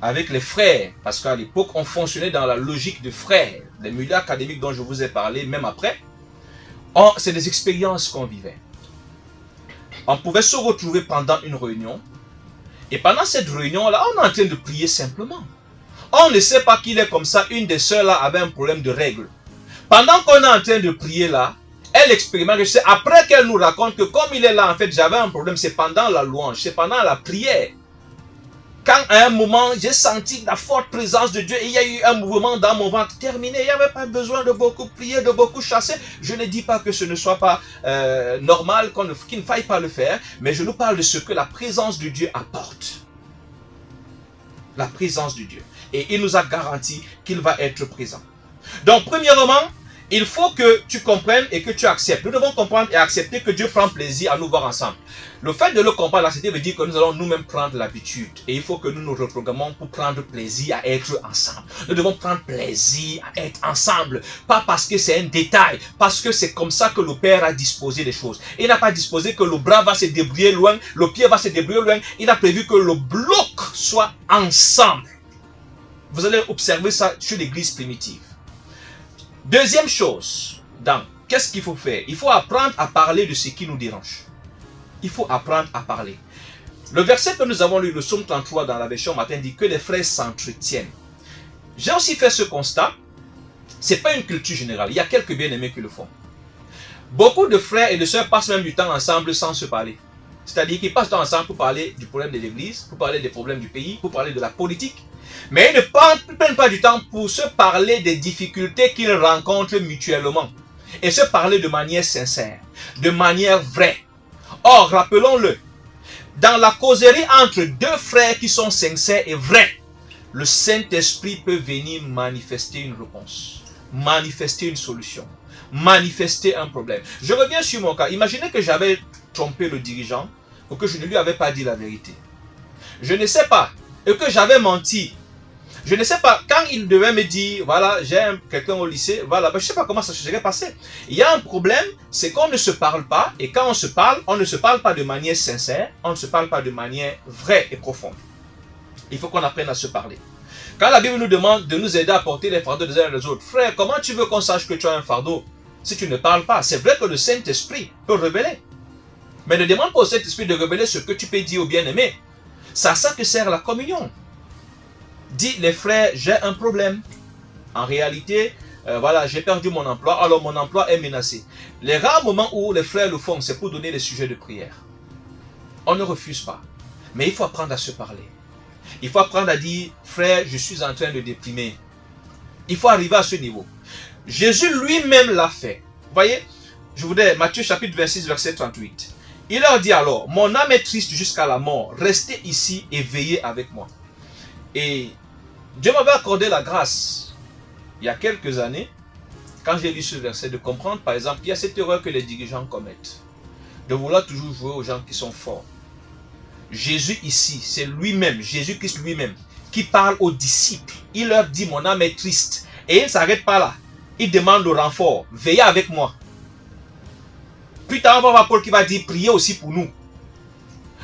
avec les frères, parce qu'à l'époque, on fonctionnait dans la logique de frères, les milieux académiques dont je vous ai parlé, même après, c'est des expériences qu'on vivait. On pouvait se retrouver pendant une réunion. Et pendant cette réunion-là, on est en train de prier simplement. On ne sait pas qu'il est comme ça. Une des sœurs là avait un problème de règles. Pendant qu'on est en train de prier là, elle expérimente. C'est après qu'elle nous raconte que comme il est là, en fait, j'avais un problème. C'est pendant la louange, c'est pendant la prière. Quand à un moment, j'ai senti la forte présence de Dieu et il y a eu un mouvement dans mon ventre terminé. Il n'y avait pas besoin de beaucoup prier, de beaucoup chasser. Je ne dis pas que ce ne soit pas normal, qu'il ne faille pas le faire, mais je nous parle de ce que la présence de Dieu apporte. La présence de Dieu. Et il nous a garanti qu'il va être présent. Donc, premièrement, il faut que tu comprennes et que tu acceptes. Nous devons comprendre et accepter que Dieu prend plaisir à nous voir ensemble. Le fait de le comprendre, l'accepter veut dire que nous allons nous-mêmes prendre l'habitude. Et il faut que nous nous reprogrammons pour prendre plaisir à être ensemble. Nous devons prendre plaisir à être ensemble. Pas parce que c'est un détail, parce que c'est comme ça que le Père a disposé les choses. Il n'a pas disposé que le bras va se débrouiller loin, le pied va se débrouiller loin. Il a prévu que le bloc soit ensemble. Vous allez observer ça sur l'église primitive. Deuxième chose, qu'est-ce qu'il faut faire? Il faut apprendre à parler de ce qui nous dérange. Il faut apprendre à parler. Le verset que nous avons lu, le psaume 33 dans la version matin, dit que les frères s'entretiennent. J'ai aussi fait ce constat. Ce n'est pas une culture générale. Il y a quelques bien-aimés qui le font. Beaucoup de frères et de sœurs passent même du temps ensemble sans se parler. C'est-à-dire qu'ils passent du temps ensemble pour parler du problème de l'église, pour parler des problèmes du pays, pour parler de la politique. Mais ils ne prennent pas du temps pour se parler des difficultés qu'ils rencontrent mutuellement. Et se parler de manière sincère, de manière vraie. Or, rappelons-le, dans la causerie entre deux frères qui sont sincères et vrais, le Saint-Esprit peut venir manifester une réponse, manifester une solution, manifester un problème. Je reviens sur mon cas. Imaginez que j'avais trompé le dirigeant ou que je ne lui avais pas dit la vérité. Je ne sais pas. Et que j'avais menti. Je ne sais pas, quand il devait me dire, voilà, j'ai quelqu'un au lycée, voilà, je ne sais pas comment ça se serait passé. Il y a un problème, c'est qu'on ne se parle pas, et quand on se parle, on ne se parle pas de manière sincère, on ne se parle pas de manière vraie et profonde. Il faut qu'on apprenne à se parler. Quand la Bible nous demande de nous aider à porter les fardeaux des uns et des autres, frère, comment tu veux qu'on sache que tu as un fardeau si tu ne parles pas? C'est vrai que le Saint-Esprit peut révéler. Mais ne demande pas au Saint-Esprit de révéler ce que tu peux dire au bien-aimé. C'est à ça que sert la communion. Dis, les frères, j'ai un problème. En réalité, voilà, j'ai perdu mon emploi, alors mon emploi est menacé. Les rares moments où les frères le font, c'est pour donner les sujets de prière. On ne refuse pas. Mais il faut apprendre à se parler. Il faut apprendre à dire, frère, je suis en train de déprimer. Il faut arriver à ce niveau. Jésus lui-même l'a fait. Vous voyez, je vous dis, Matthieu chapitre 26, verset 38. Il leur dit alors, mon âme est triste jusqu'à la mort. Restez ici et veillez avec moi. Et Dieu m'avait accordé la grâce, il y a quelques années, quand j'ai lu ce verset, de comprendre, par exemple, il y a cette erreur que les dirigeants commettent, de vouloir toujours jouer aux gens qui sont forts. Jésus ici, c'est lui-même, Jésus-Christ lui-même, qui parle aux disciples. Il leur dit, mon âme est triste. Et il ne s'arrête pas là. Il demande le renfort, veillez avec moi. Plus tard, on va voir Paul qui va dire, priez aussi pour nous.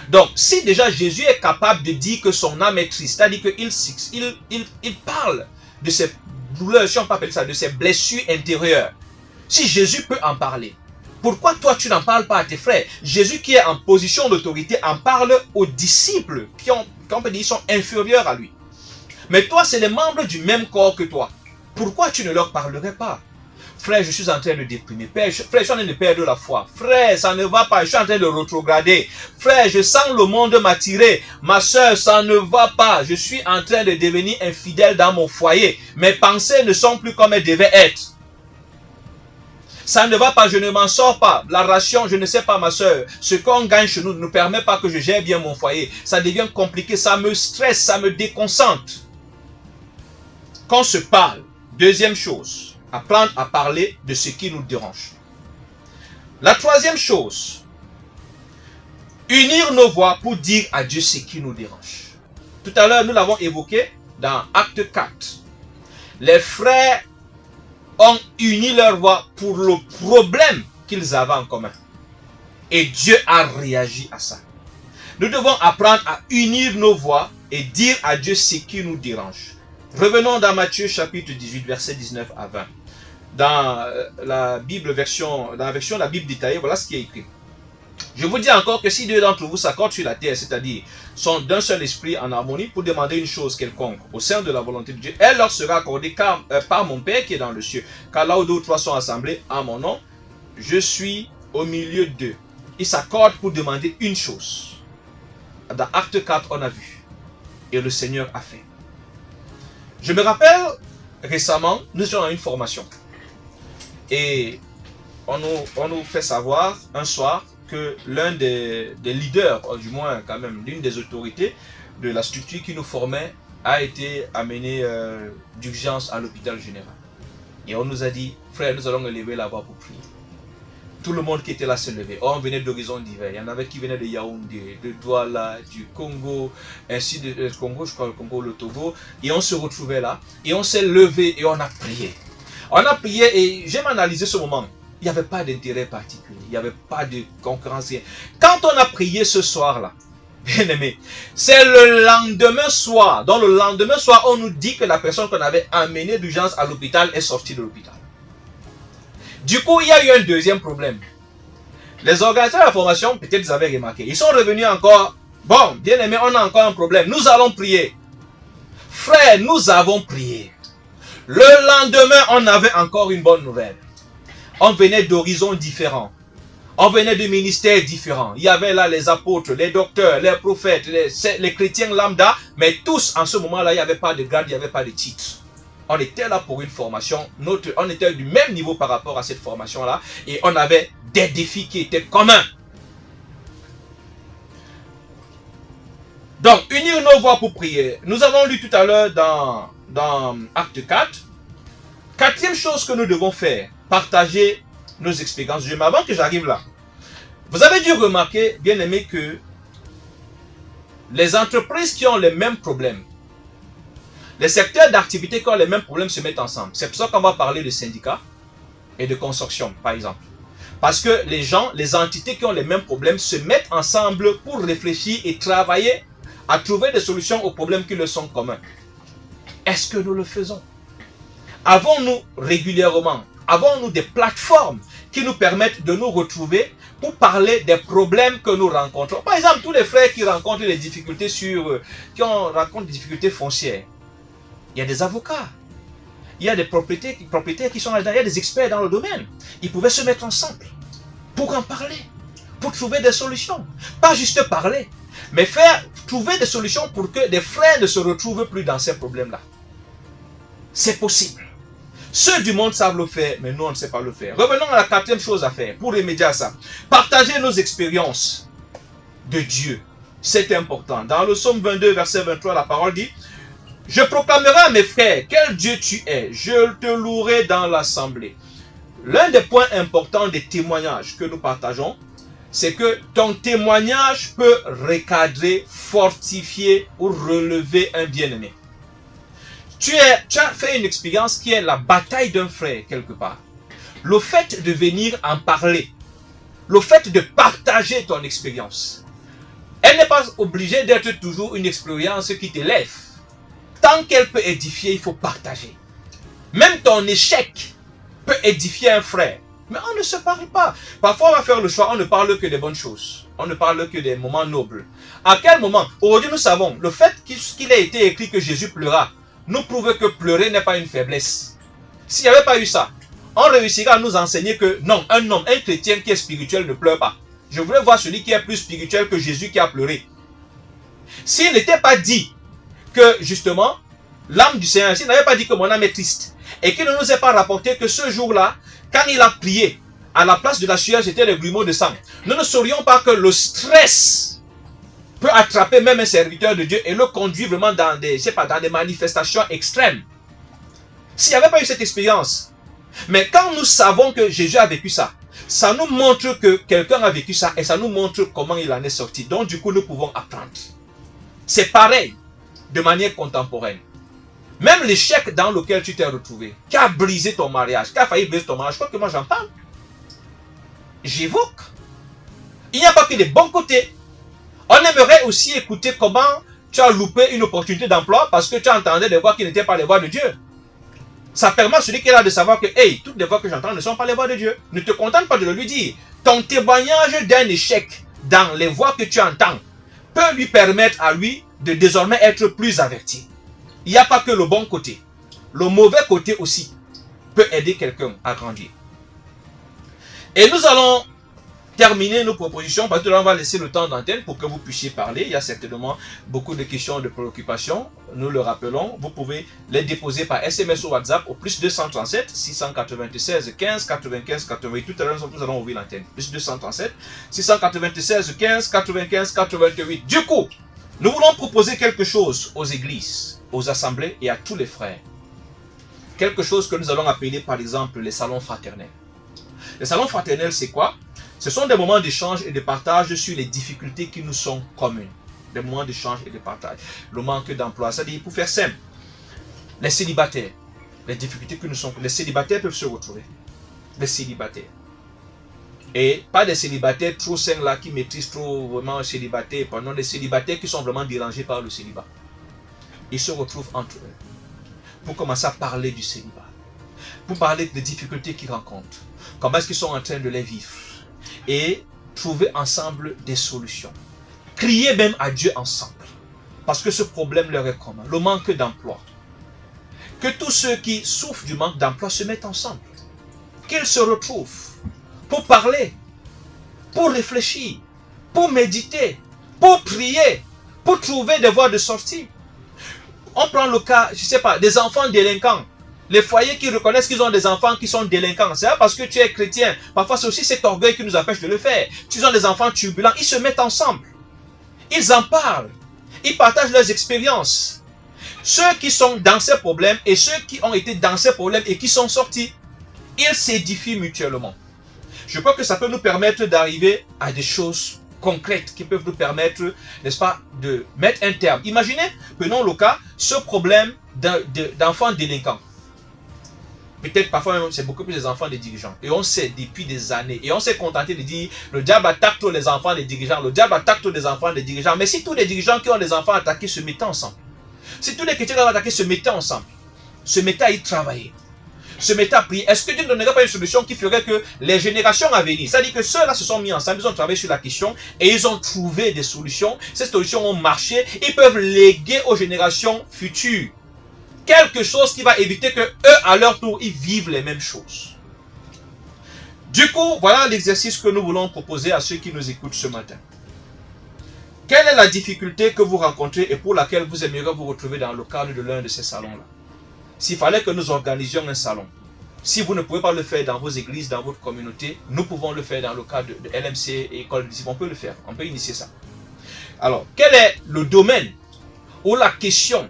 Donc, si déjà Jésus est capable de dire que son âme est triste, c'est-à-dire qu'il parle de ses douleurs, si on peut appeler ça, de ses blessures intérieures. Si Jésus peut en parler, pourquoi toi tu n'en parles pas à tes frères? Jésus qui est en position d'autorité en parle aux disciples qui on peut dire, sont inférieurs à lui. Mais toi, c'est les membres du même corps que toi. Pourquoi tu ne leur parlerais pas? Frère, je suis en train de déprimer. Frère, je suis en train de perdre la foi. Frère, ça ne va pas. Je suis en train de rétrograder. Frère, je sens le monde m'attirer. Ma soeur, ça ne va pas. Je suis en train de devenir infidèle dans mon foyer. Mes pensées ne sont plus comme elles devaient être. Ça ne va pas, je ne m'en sors pas. La ration, je ne sais pas, ma soeur. Ce qu'on gagne chez nous ne permet pas que je gère bien mon foyer. Ça devient compliqué, ça me stresse, ça me déconcentre. Qu'on se parle, deuxième chose, apprendre à parler de ce qui nous dérange. La troisième chose, unir nos voix pour dire à Dieu ce qui nous dérange. Tout à l'heure, nous l'avons évoqué dans Acte 4. Les frères ont uni leur voix pour le problème qu'ils avaient en commun. Et Dieu a réagi à ça. Nous devons apprendre à unir nos voix et dire à Dieu ce qui nous dérange. Revenons dans Matthieu chapitre 18, versets 19 à 20. Dans la version la Bible détaillée, voilà ce qui est écrit. Je vous dis encore que si deux d'entre vous s'accordent sur la terre, c'est-à-dire sont d'un seul esprit en harmonie pour demander une chose quelconque au sein de la volonté de Dieu, elle leur sera accordée par mon Père qui est dans le ciel. Car là où deux ou trois sont assemblés en mon nom, je suis au milieu d'eux. Ils s'accordent pour demander une chose. Dans Acte 4, on a vu. Et le Seigneur a fait. Je me rappelle, récemment, nous étions dans une formation. Et on nous fait savoir un soir que l'un des leaders, du moins quand même, l'une des autorités de la structure qui nous formait a été amené d'urgence à l'hôpital général. Et on nous a dit, frère, nous allons élever la voix pour prier. Tout le monde qui était là se levait. On venait d'horizons divers. Il y en avait qui venaient de Yaoundé, de Douala, du Congo, ainsi de Congo, je crois le Congo, le Togo. Et on se retrouvait là. Et on s'est levé et on a prié. On a prié et j'aime analyser ce moment. Il n'y avait pas d'intérêt particulier. Il n'y avait pas de concurrence. Quand on a prié ce soir-là, bien aimé, c'est le lendemain soir. Dans le lendemain soir, on nous dit que la personne qu'on avait amenée d'urgence à l'hôpital est sortie de l'hôpital. Du coup, il y a eu un deuxième problème. Les organisateurs de la formation, peut-être vous avez remarqué, ils sont revenus encore. Bon, bien aimé, on a encore un problème. Nous allons prier. Frère, nous avons prié. Le lendemain, on avait encore une bonne nouvelle. On venait d'horizons différents. On venait de ministères différents. Il y avait là les apôtres, les docteurs, les prophètes, les chrétiens lambda. Mais tous, en ce moment-là, il n'y avait pas de grade, il n'y avait pas de titre. On était là pour une formation. On était du même niveau par rapport à cette formation-là. Et on avait des défis qui étaient communs. Donc, unir nos voix pour prier. Nous avons lu tout à l'heure dans Acte 4. Quatrième chose que nous devons faire, partager nos expériences. Mais avant que j'arrive là, vous avez dû remarquer, bien aimé, que les entreprises qui ont les mêmes problèmes, les secteurs d'activité qui ont les mêmes problèmes se mettent ensemble. C'est pour ça qu'on va parler de syndicats et de consortiums, par exemple. Parce que les gens, les entités qui ont les mêmes problèmes se mettent ensemble pour réfléchir et travailler à trouver des solutions aux problèmes qui leur sont communs. Est-ce que nous le faisons? Avons-nous régulièrement, avons-nous des plateformes qui nous permettent de nous retrouver pour parler des problèmes que nous rencontrons? Par exemple, tous les frères qui rencontrent des difficultés rencontrent des difficultés foncières. Il y a des avocats, il y a des propriétaires qui sont là-dedans, il y a des experts dans le domaine. Ils pouvaient se mettre ensemble pour en parler, pour trouver des solutions. Pas juste parler, mais trouver des solutions pour que des frères ne se retrouvent plus dans ces problèmes-là. C'est possible. Ceux du monde savent le faire, mais nous on ne sait pas le faire. Revenons à la quatrième chose à faire pour remédier à ça. Partager nos expériences de Dieu. C'est important. Dans le psaume 22, verset 23, la parole dit: je proclamerai à mes frères quel Dieu tu es. Je te louerai dans l'assemblée. L'un des points importants des témoignages que nous partageons, c'est que ton témoignage peut recadrer, fortifier ou relever un bien-aimé. Tu as fait une expérience qui est la bataille d'un frère quelque part. Le fait de venir en parler le fait de partager ton expérience. Elle n'est pas obligée d'être toujours une expérience qui t'élève. Tant qu'elle peut édifier, il faut partager. Même ton échec peut édifier un frère. Mais on ne se parle pas. Parfois, on va faire le choix, on ne parle que des bonnes choses. On ne parle que des moments nobles. À quel moment? Aujourd'hui, nous savons, le fait qu'il ait été écrit que Jésus pleura, nous prouve que pleurer n'est pas une faiblesse. S'il n'y avait pas eu ça, on réussirait à nous enseigner que non, un homme, un chrétien qui est spirituel ne pleure pas. Je voulais voir celui qui est plus spirituel que Jésus qui a pleuré. S'il n'était pas dit que, justement, l'âme du Seigneur, s'il n'avait pas dit que mon âme est triste, et qu'il ne nous ait pas rapporté que ce jour-là, quand il a prié, à la place de la sueur, c'était les grumeaux de sang. Nous ne saurions pas que le stress peut attraper même un serviteur de Dieu et le conduire vraiment dans des, dans des manifestations extrêmes. S'il n'y avait pas eu cette expérience, mais quand nous savons que Jésus a vécu ça, ça nous montre que quelqu'un a vécu ça et ça nous montre comment il en est sorti. Donc du coup, nous pouvons apprendre. C'est pareil de manière contemporaine. Même l'échec dans lequel tu t'es retrouvé, qui a brisé ton mariage, qui a failli briser ton mariage, je crois que moi j'en parle. J'évoque. Il n'y a pas que des bons côtés. On aimerait aussi écouter comment tu as loupé une opportunité d'emploi parce que tu entendais des voix qui n'étaient pas les voix de Dieu. Ça permet à celui qui est là de savoir que, hey, toutes les voix que j'entends ne sont pas les voix de Dieu. Ne te contente pas de le lui dire. Ton témoignage d'un échec dans les voix que tu entends peut lui permettre à lui de désormais être plus averti. Il n'y a pas que le bon côté. Le mauvais côté aussi peut aider quelqu'un à grandir. Et nous allons terminer nos propositions parce que là on va laisser le temps d'antenne pour que vous puissiez parler. Il y a certainement beaucoup de questions, de préoccupations. Nous le rappelons, vous pouvez les déposer par SMS ou WhatsApp au plus 237 696 15 95 88. Tout à l'heure nous allons ouvrir l'antenne. Plus 237 696 15 95 88. Du coup, nous voulons proposer quelque chose aux églises, aux assemblées et à tous les frères. Quelque chose que nous allons appeler par exemple les salons fraternels. Les salons fraternels, c'est quoi? Ce sont des moments d'échange et de partage sur les difficultés qui nous sont communes. Des moments d'échange et de partage. Le manque d'emploi, c'est-à-dire pour faire simple, les célibataires, les difficultés que nous sommes, les célibataires peuvent se retrouver. Les célibataires. Et pas des célibataires trop sains là qui maîtrisent trop vraiment le célibataire, pardon, des célibataires qui sont vraiment dérangés par le célibat. Ils se retrouvent entre eux pour commencer à parler du célibat, pour parler des difficultés qu'ils rencontrent, comment est-ce qu'ils sont en train de les vivre et trouver ensemble des solutions. Crier même à Dieu ensemble parce que ce problème leur est commun, le manque d'emploi. Que tous ceux qui souffrent du manque d'emploi se mettent ensemble, qu'ils se retrouvent pour parler, pour réfléchir, pour méditer, pour prier, pour trouver des voies de sortie. On prend le cas, je ne sais pas, des enfants délinquants. Les foyers qui reconnaissent qu'ils ont des enfants qui sont délinquants. C'est parce que tu es chrétien. Parfois, c'est aussi cet orgueil qui nous empêche de le faire. Tu as des enfants turbulents. Ils se mettent ensemble. Ils en parlent. Ils partagent leurs expériences. Ceux qui sont dans ces problèmes et ceux qui ont été dans ces problèmes et qui sont sortis, ils s'édifient mutuellement. Je crois que ça peut nous permettre d'arriver à des choses concrètes qui peuvent nous permettre, n'est-ce pas, de mettre un terme. Imaginez, prenons le cas, ce problème d'enfants délinquants. Peut-être parfois même c'est beaucoup plus des enfants des dirigeants. Et on sait depuis des années. Et on s'est contenté de dire le diable attaque tous les enfants des dirigeants. Le diable attaque tous les enfants des dirigeants. Mais si tous les dirigeants qui ont des enfants attaqués se mettaient ensemble. Si tous les chrétiens qui ont attaqué se mettaient ensemble. Se mettaient à y travailler. Se mettaient à prier. Est-ce que Dieu ne donnerait pas une solution qui ferait que les générations à venir, c'est-à-dire que ceux-là se sont mis ensemble, ils ont travaillé sur la question et ils ont trouvé des solutions. Ces solutions ont marché. Ils peuvent léguer aux générations futures quelque chose qui va éviter que eux, à leur tour, ils vivent les mêmes choses. Du coup, voilà l'exercice que nous voulons proposer à ceux qui nous écoutent ce matin. Quelle est la difficulté que vous rencontrez et pour laquelle vous aimeriez vous retrouver dans le cadre de l'un de ces salons-là? S'il fallait que nous organisions un salon, si vous ne pouvez pas le faire dans vos églises, dans votre communauté, nous pouvons le faire dans le cadre de LMC et École de disciples. On peut le faire, on peut initier ça. Alors, quel est le domaine ou la question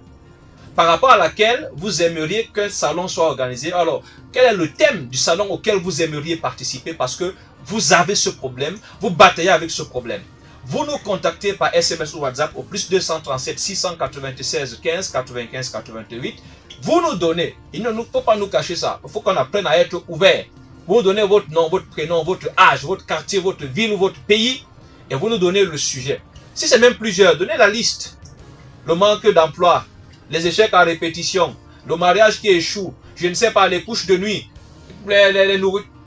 par rapport à laquelle vous aimeriez qu'un salon soit organisé? Alors, quel est le thème du salon auquel vous aimeriez participer parce que vous avez ce problème, vous bataillez avec ce problème? Vous nous contactez par SMS ou WhatsApp au plus 237 696 15 95 88. Vous nous donnez, il ne faut pas nous cacher ça, il faut qu'on apprenne à être ouvert Vous nous donnez votre nom, votre prénom, votre âge, votre quartier, votre ville ou votre pays, et vous nous donnez le sujet. Si c'est même plusieurs, donnez la liste. Le manque d'emploi, les échecs en répétition, le mariage qui échoue, je ne sais pas, les couches de nuit,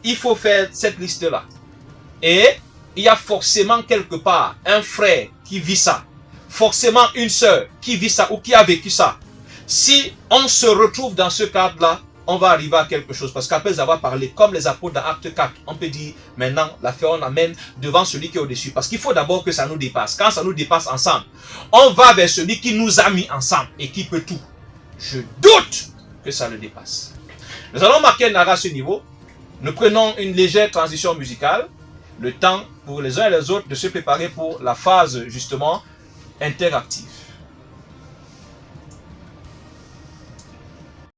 il faut faire cette liste-là. Et il y a forcément quelque part un frère qui vit ça, forcément une sœur qui vit ça ou qui a vécu ça. Si on se retrouve dans ce cadre-là, on va arriver à quelque chose. Parce qu'après avoir parlé, comme les apôtres dans Acte 4, on peut dire maintenant, l'affaire on amène devant celui qui est au-dessus. Parce qu'il faut d'abord que ça nous dépasse. Quand ça nous dépasse ensemble, on va vers celui qui nous a mis ensemble et qui peut tout. Je doute que ça le dépasse. Nous allons marquer un arrêt à ce niveau. Nous prenons une légère transition musicale. Le temps pour les uns et les autres de se préparer pour la phase justement interactive.